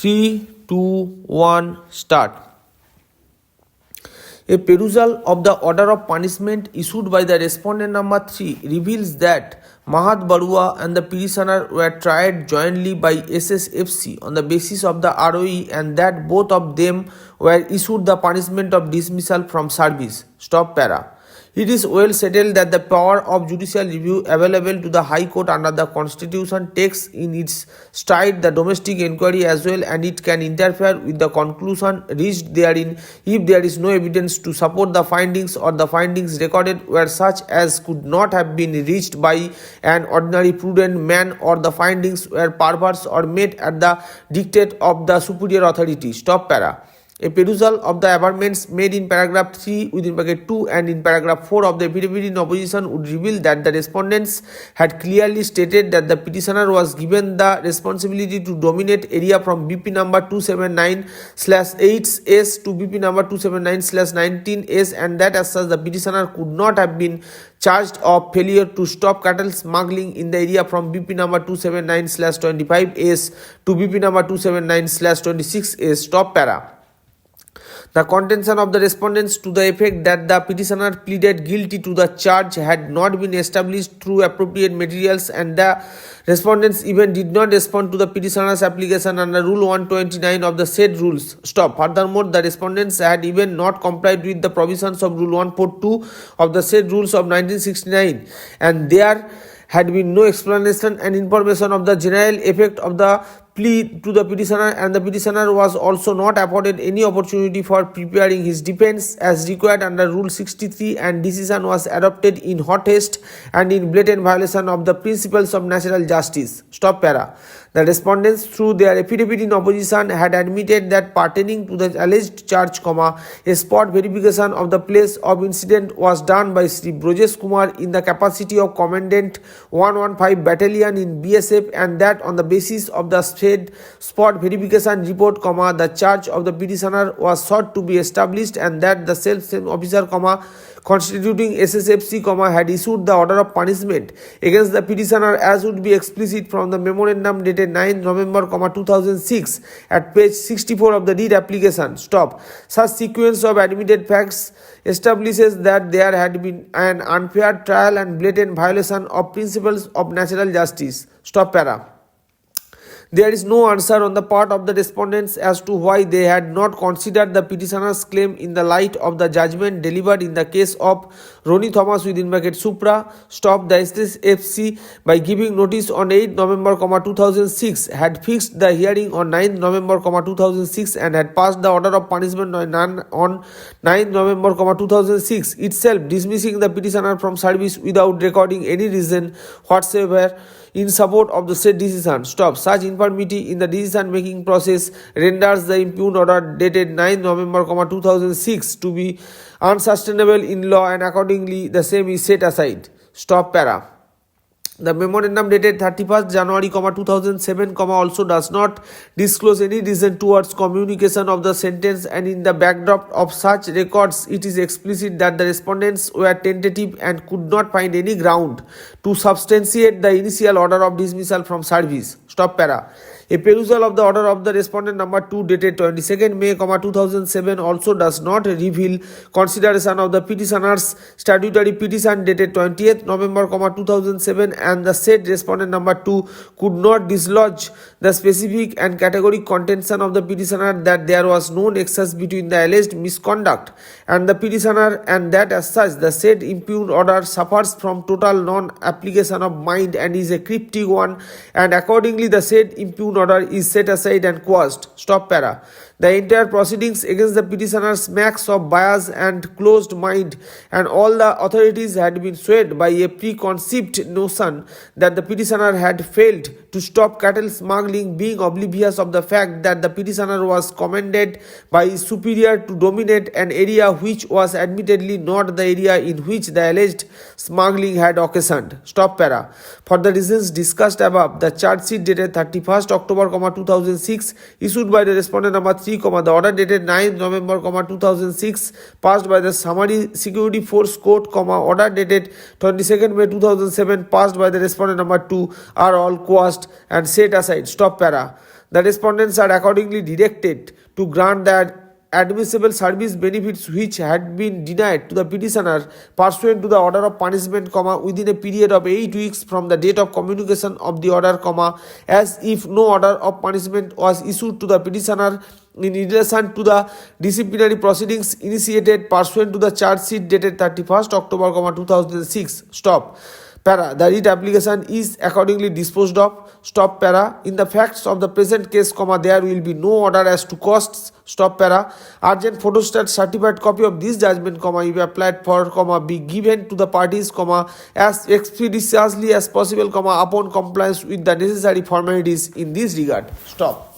3, 2, 1, start. A perusal of the order of punishment issued by the respondent number 3 reveals that Mahat Barua and the petitioner were tried jointly by SSFC on the basis of the ROE and that both of them were issued the punishment of dismissal from service. Stop para. It is well settled that the power of judicial review available to the High Court under the Constitution takes in its stride the domestic inquiry as well, and it can interfere with the conclusion reached therein if there is no evidence to support the findings or the findings recorded were such as could not have been reached by an ordinary prudent man or the findings were perverse or made at the dictate of the superior authority. Stop para. A perusal of the amendments made in paragraph 3 within bracket 2 and in paragraph 4 of the affidavit in opposition would reveal that the respondents had clearly stated that the petitioner was given the responsibility to dominate area from BP number 279/8S to BP number 279/19S, and that as such the petitioner could not have been charged of failure to stop cattle smuggling in the area from BP number 279/25S to BP number 279/26S. Stop para. The contention of the respondents to the effect that the petitioner pleaded guilty to the charge had not been established through appropriate materials, and the respondents even did not respond to the petitioner's application under Rule 129 of the said rules. Stop. Furthermore, the respondents had even not complied with the provisions of Rule 142 of the said rules of 1969, and there had been no explanation and information of the general effect of the plea to the petitioner, and the petitioner was also not afforded any opportunity for preparing his defense as required under Rule 63, and decision was adopted in hot haste and in blatant violation of the principles of natural justice. Stop para. The respondents through their affidavit in opposition had admitted that pertaining to the alleged charge, a spot verification of the place of incident was done by Sri Brojesh Kumar in the capacity of Commandant 115 Battalion in BSF, and that on the basis of the said spot verification report, the charge of the petitioner was sought to be established, and that the self-same officer, constituting SSFC, had issued the order of punishment against the petitioner as would be explicit from the memorandum dated 9 November, 2006 at page 64 of the deed application. Stop. Such sequence of admitted facts establishes that there had been an unfair trial and blatant violation of principles of natural justice. Stop para. There is no answer on the part of the respondents as to why they had not considered the petitioner's claim in the light of the judgment delivered in the case of Ronnie Thomas within bracket Supra. Stop. The SSFC, by giving notice on 8 November, 2006, had fixed the hearing on 9 November, 2006 and had passed the order of punishment on 9 November, 2006 itself, dismissing the petitioner from service without recording any reason whatsoever in support of the said decision. Stop. Such infirmity in the decision making process renders the impugned order dated 9 November, 2006 to be unsustainable in law, and accordingly the same is set aside. Stop para. The memorandum dated 31st January, 2007, also does not disclose any reason towards communication of the sentence, and in the backdrop of such records, it is explicit that the respondents were tentative and could not find any ground to substantiate the initial order of dismissal from service. Stop para. A perusal of the order of the respondent number 2 dated 22nd May, 2007 also does not reveal consideration of the petitioner's statutory petition dated 20th November, 2007, and the said respondent number 2 could not dislodge the specific and categoric contention of the petitioner that there was no nexus between the alleged misconduct and the petitioner, and that as such the said impugned order suffers from total non-application of mind and is a cryptic one, and accordingly the said impugned order is set aside and quashed. Stop para. The entire proceedings against the petitioner smacks of bias and closed mind, and all the authorities had been swayed by a preconceived notion that the petitioner had failed to stop cattle smuggling, being oblivious of the fact that the petitioner was commanded by his superior to dominate an area which was admittedly not the area in which the alleged smuggling had occasioned. Stop para. For the reasons discussed above, the charge sheet dated 31st October, 2006 issued by the respondent number 3, the order dated 9 November, 2006 passed by the Summary Security Force Court, order dated 22nd May 2007 passed by the respondent number 2 are all quashed and set aside. Stop para. The respondents are accordingly directed to grant the admissible service benefits which had been denied to the petitioner pursuant to the order of punishment, within a period of 8 weeks from the date of communication of the order, as if no order of punishment was issued to the petitioner in relation to the disciplinary proceedings initiated pursuant to the charge sheet dated 31st October, 2006. Stop. Para. The writ application is accordingly disposed of. Stop. Para. In the facts of the present case, there will be no order as to costs. Stop. Para. Urgent photostat certified copy of this judgment, if applied for, be given to the parties, as expeditiously as possible, upon compliance with the necessary formalities in this regard. Stop.